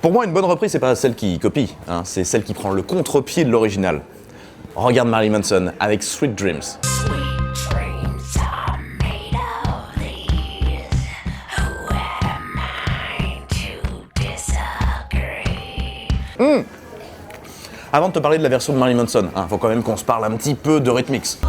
Pour moi, une bonne reprise, c'est pas celle qui copie, hein, c'est celle qui prend le contre-pied de l'original. Regarde Marilyn Manson avec Sweet Dreams. Avant de te parler de la version de Marilyn Manson, faut quand même qu'on se parle un petit peu de Rhythmix.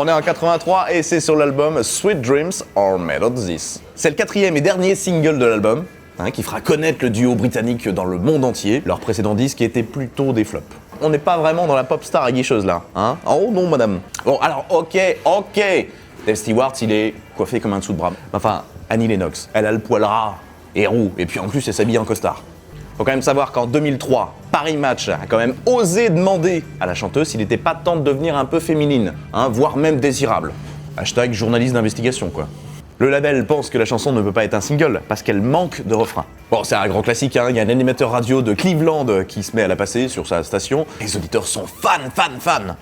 On est en 83 et c'est sur l'album Sweet Dreams Are Made of This. C'est le 4e et dernier single de l'album, qui fera connaître le duo britannique dans le monde entier. Leur précédent disque était plutôt des flops. On n'est pas vraiment dans la pop star aguicheuse là, Oh non madame. Bon alors ok. Dave Stewart, il est coiffé comme un dessous de bras. Enfin, Annie Lennox, elle a le poil ras et roux, et puis en plus elle s'habille en costard. Faut quand même savoir qu'en 2003, Paris Match a quand même osé demander à la chanteuse s'il n'était pas temps de devenir un peu féminine, voire même désirable. Hashtag journaliste d'investigation, quoi. Le label pense que la chanson ne peut pas être un single, parce qu'elle manque de refrain. Bon, c'est un grand classique, il y a un animateur radio de Cleveland qui se met à la passer sur sa station. Les auditeurs sont fans.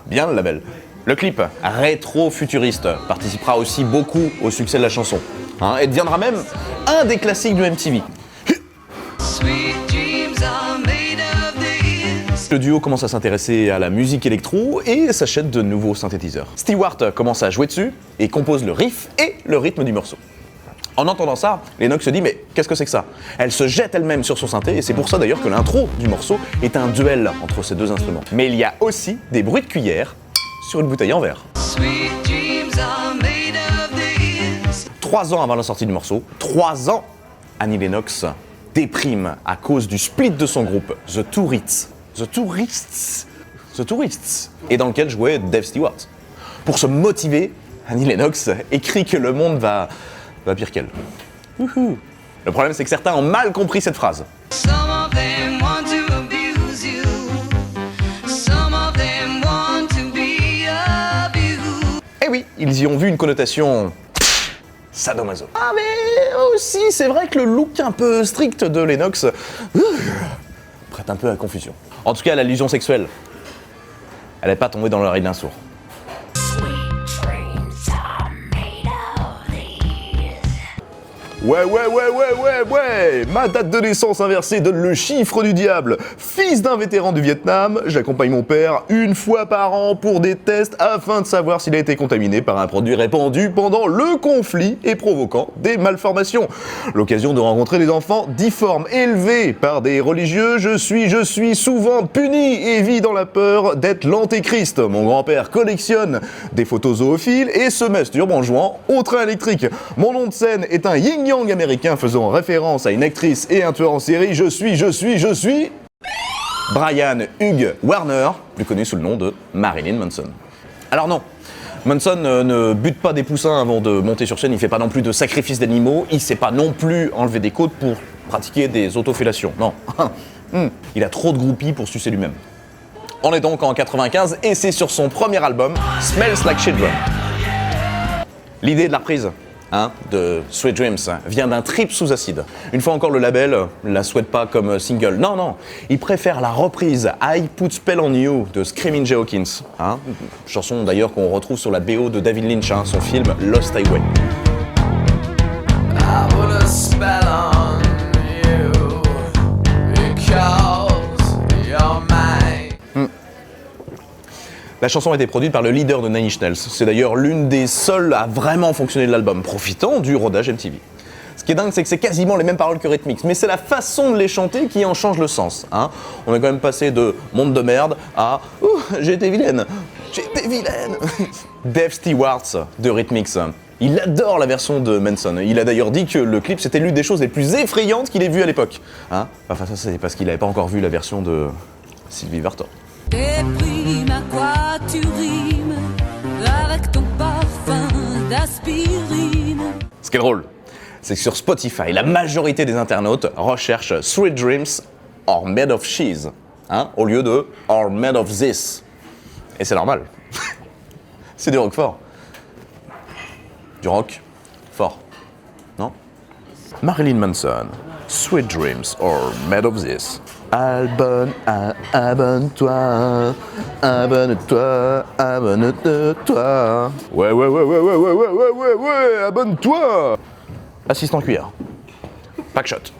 Bien le label. Le clip, rétro-futuriste, participera aussi beaucoup au succès de la chanson, et deviendra même un des classiques de MTV. Le duo commence à s'intéresser à la musique électro et s'achète de nouveaux synthétiseurs. Stewart commence à jouer dessus et compose le riff et le rythme du morceau. En entendant ça, Lennox se dit mais qu'est-ce que c'est que ça? Elle se jette elle-même sur son synthé et c'est pour ça d'ailleurs que l'intro du morceau est un duel entre ces deux instruments. Mais il y a aussi des bruits de cuillère sur une bouteille en verre. 3 ans avant la sortie du morceau, 3 ans, Annie Lennox déprime à cause du split de son groupe, The Tourists, et dans lequel jouait Dave Stewart. Pour se motiver, Annie Lennox écrit que le monde va pire qu'elle. Le problème, c'est que certains ont mal compris cette phrase. Eh oui, ils y ont vu une connotation sadomaso. Mais aussi, c'est vrai que le look un peu strict de Lennox prête un peu à confusion. En tout cas, l'allusion sexuelle, elle n'est pas tombée dans l'oreille d'un sourd. Ouais, ma date de naissance inversée donne le chiffre du diable. Fils d'un vétéran du Vietnam, j'accompagne mon père 1 fois par an pour des tests afin de savoir s'il a été contaminé par un produit répandu pendant le conflit et provoquant des malformations. L'occasion de rencontrer des enfants difformes, élevés par des religieux, je suis souvent puni et vis dans la peur d'être l'antéchrist. Mon grand-père collectionne des photos zoophiles et se masturbe en jouant au train électrique. Mon nom de scène est un yin-yang américain faisant référence à une actrice et un tueur en série, je suis... Brian Hugh Warner, plus connu sous le nom de Marilyn Manson. Alors non, Manson ne bute pas des poussins avant de monter sur scène, il fait pas non plus de sacrifices d'animaux, il sait pas non plus enlever des côtes pour pratiquer des autofellations, non. Il a trop de groupies pour sucer lui-même. On est donc en 95 et c'est sur son premier album, Smells Like Children. L'idée de la reprise de Sweet Dreams vient d'un trip sous acide. Une fois encore, le label la souhaite pas comme single. Non, il préfère la reprise I Put Spell on You de Screaming Jay Hawkins. Chanson d'ailleurs qu'on retrouve sur la BO de David Lynch, son film Lost Highway. I put a spell on you because you're mine. La chanson a été produite par le leader de Nine Inch Nails. C'est d'ailleurs l'une des seules à vraiment fonctionner de l'album, profitant du rodage MTV. Ce qui est dingue, c'est que c'est quasiment les mêmes paroles que Rhythmix, mais c'est la façon de les chanter qui en change le sens. On est quand même passé de monde de merde à j'ai été vilaine. Dave Stewart de Rhythmix. Il adore la version de Manson. Il a d'ailleurs dit que le clip c'était l'une des choses les plus effrayantes qu'il ait vues à l'époque. Enfin ça c'est parce qu'il n'avait pas encore vu la version de Sylvie Vartan. Déprime, à quoi tu rimes avec ton parfum d'aspirine. Ce qui est drôle, c'est que sur Spotify, la majorité des internautes recherchent Sweet Dreams are made of cheese, au lieu de are made of this. Et c'est normal. C'est du rock fort. Du rock fort. Non? Marilyn Manson, Sweet Dreams are made of this. abonne-toi, abonne-toi, abonne-toi. Ouais, abonne-toi. Assistant cuillère. Packshot.